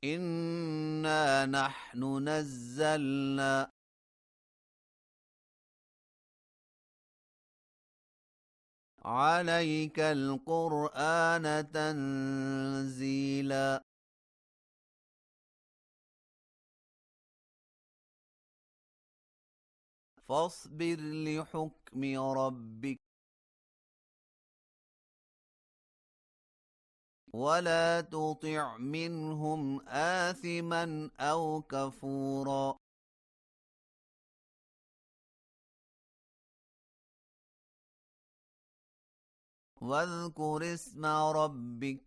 إنا نحن نزلنا عليك القرآن تنزيلا فاصبر لحكم ربك ولا تطع منهم آثما أو كفورا واذكر اسم ربك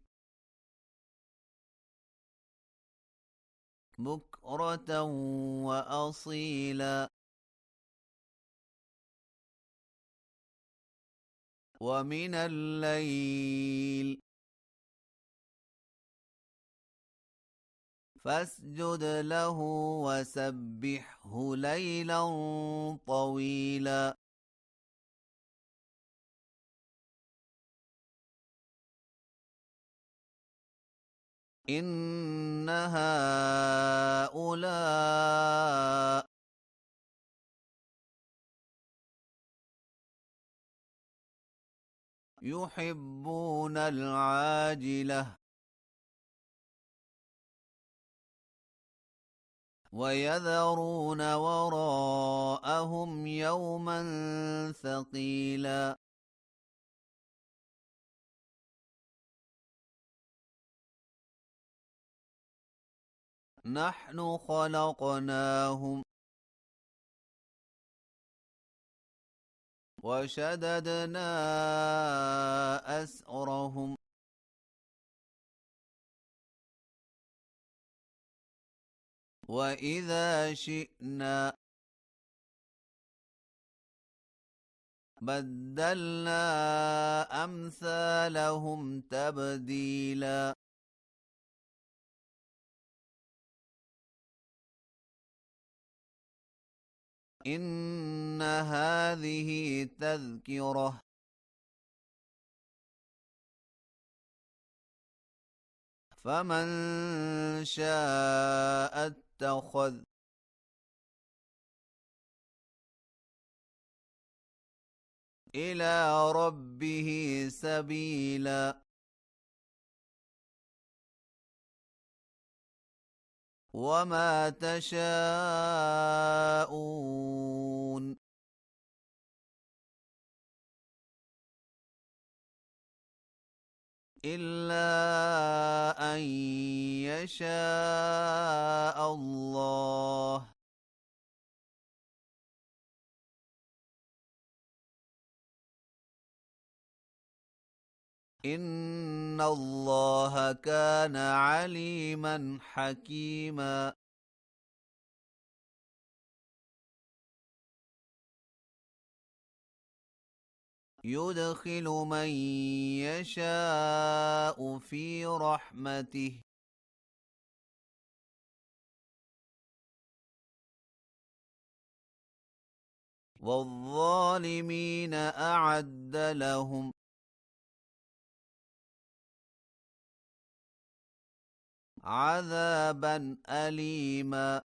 بكرة وأصيلا ومن الليل فاسجد له وسبحه ليلا طويلا إن هؤلاء يحبون العاجلة ويذرون وراءهم يوما ثقيلا نحن خلقناهم وشددنا أسرهم وإذا شئنا بدلنا أمثالهم تبديلا إن هذه تذكرة فمن شاء اتخذ إلى ربه سبيلا وما تشاءون إلا أن يشاء الله إن الله كان عليما حكيما يدخل من يشاء في رحمته والظالمين أعد لهم عذابا أليما